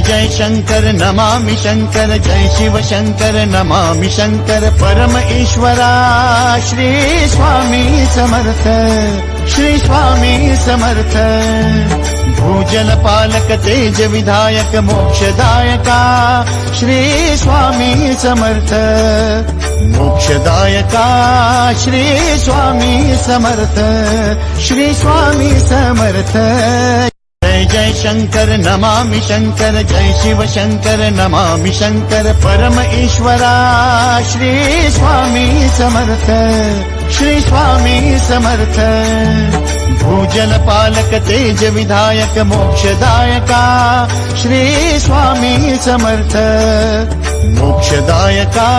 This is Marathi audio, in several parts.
जय शंकर नमामि शंकर, जय शिव शंकर नमामि शंकर, परम ईश्वरा श्री स्वामी समर्थ, श्री स्वामी समर्थ। भूजल पालक तेज विधायक मोक्षदायका श्री स्वामी समर्थ, मोक्षदायका श्री स्वामी समर्थ, श्री स्वामी समर्थ। जय जय शंकर नमामि शंकर, जय शिव शंकर नमामि शंकर, परम ईश्वरा श्री स्वामी समर्थ, श्री स्वामी समर्थ। भूजल पालक तेज विधायक मोक्षदायका श्री स्वामी समर्थ, मोक्षदायका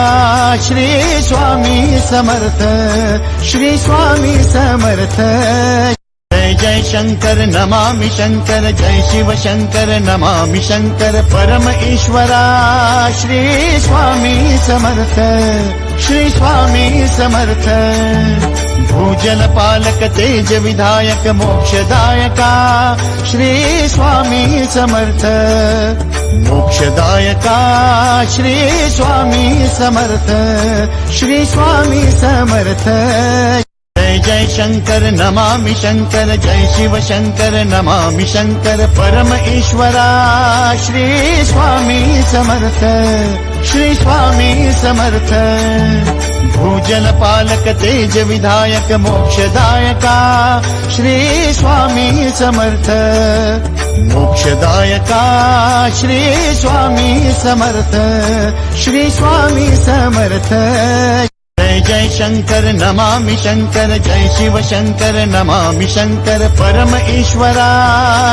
श्री स्वामी समर्थ, श्री स्वामी समर्थ। जय जय शंकर नमामि शंकर, जय शिव शंकर नमामि शंकर, परम ईश्वरा श्री स्वामी समर्थ, श्री स्वामी समर्थ। भूजल पालक तेज विधायक मोक्षदायका श्री स्वामी समर्थ, मोक्षदायका श्री स्वामी समर्थ, श्री स्वामी समर्थ। जय जय शंकर नमामि शंकर, जय शिव शंकर नमामि शंकर, परम ईश्वरा श्री स्वामी समर्थ, श्री स्वामी समर्थ। भूजल पालक तेज विधायक मोक्षदायका श्री स्वामी समर्थ, मोक्षदायका श्री स्वामी समर्थ, श्री स्वामी समर्थ। जय जय शंकर नमामि शंकर, जय शिव शंकर नमामि शंकर, परम ईश्वरा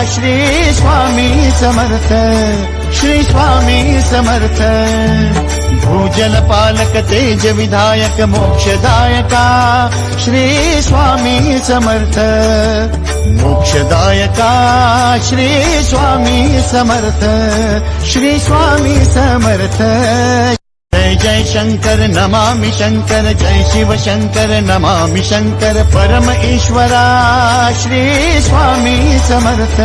श्री स्वामी समर्थ, श्री स्वामी समर्थ। भूजल पालक तेज विधायक मोक्षदायका श्री स्वामी समर्थ, मोक्षदायका श्री स्वामी समर्थ, श्री स्वामी समर्थ। जय जय शंकर नमामि शंकर, जय शिव शंकर नमामि शंकर, परम ईश्वरा श्री स्वामी समर्थ,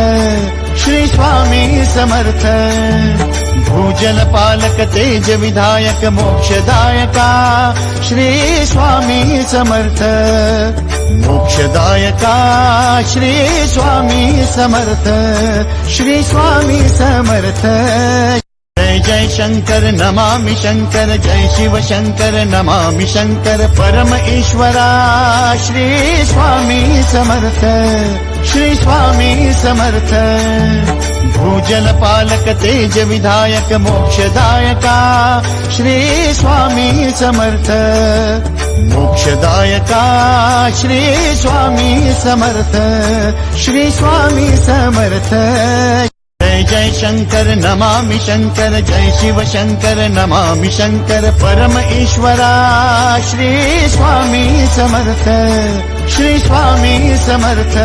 श्री स्वामी समर्थ। भूजल पालक तेज विधायक मोक्षदायका श्री स्वामी समर्थ, मोक्षदायका श्री स्वामी समर्थ, श्री स्वामी समर्थ। जय जय शंकर नमामि शंकर, जय शिव शंकर नमामि शंकर, परम ईश्वरा श्री स्वामी समर्थ, श्री स्वामी समर्थ। भूजल पालक तेज विधायक मोक्षदायका श्री स्वामी समर्थ, मोक्षदायका श्री स्वामी समर्थ, श्री स्वामी समर्थ। जय जय शंकर नमामि शंकर, जय शिव शंकर नमामि शंकर, परम ईश्वरा श्री स्वामी समर्थ, श्री स्वामी समर्थ।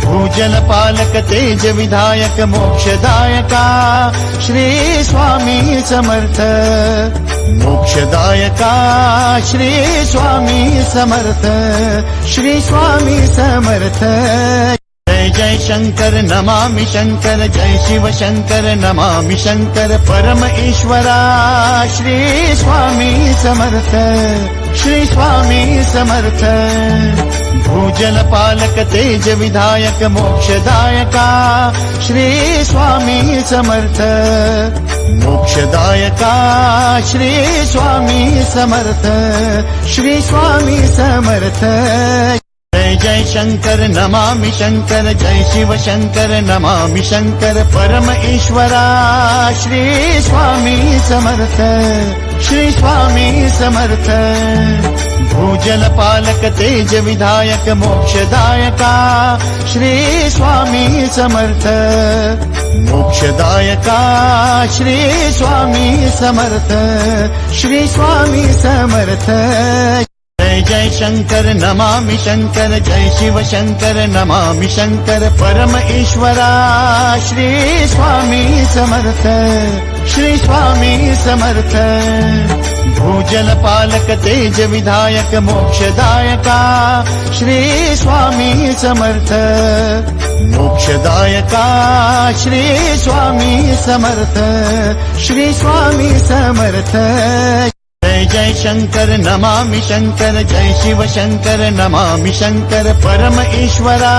भूजल पालक तेज विधायक मोक्षदायका श्री स्वामी समर्थ, मोक्षदायका श्री स्वामी समर्थ, श्री स्वामी समर्थ। जय जय शंकर नमामि शंकर, जय शिव शंकर नमामि शंकर, परम ईश्वरा श्री स्वामी समर्थ, श्री स्वामी समर्थ। भूजल पालक तेज विधायक मोक्षदायका श्री स्वामी समर्थ, मोक्षदायका श्री स्वामी समर्थ, श्री स्वामी समर्थ। जय जय शंकर नमामि शंकर, जय शिव शंकर नमामि शंकर, परम ईश्वरा श्री स्वामी समर्थ, श्री स्वामी समर्थ। भूजल पालक तेज विधायक मोक्षदायका श्री स्वामी समर्थ, मोक्षदायका श्री स्वामी समर्थ, श्री स्वामी समर्थ। जय जय शंकर नमामि शंकर, जय शिव शंकर नमामि शंकर, परम ईश्वरा श्री स्वामी समर्थ, श्री स्वामी समर्थ भूजल पालक तेज विधायक मोक्षदायका श्री स्वामी समर्थ मोक्षदायका श्री स्वामी समर्थ श्री स्वामी समर्थ जय जय शंकर नमामि शंकर जय शिव शंकर नमामि शंकर परम ईश्वरा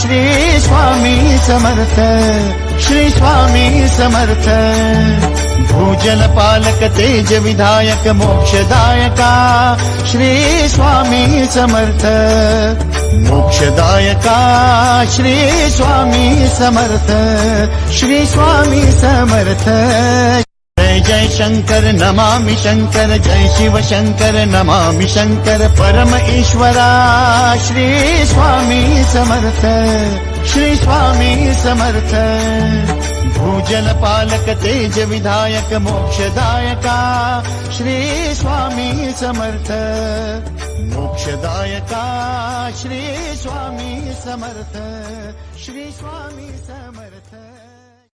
श्री स्वामी समर्थ श्री स्वामी समर्थ भूजल पालक तेज विधायक मोक्षदायका श्री स्वामी समर्थ मोक्षदायका श्री स्वामी समर्थ श्री स्वामी समर्थ जय जय शंकर नमामि शंकर जय शिव शंकर नमामि शंकर परम ईश्वरा श्री स्वामी समर्थ श्री स्वामी समर्थ भूजल पालक तेज विधायक मोक्षदायका श्री स्वामी समर्थ मोक्षदायका श्री स्वामी समर्थ श्री स्वामी समर्थ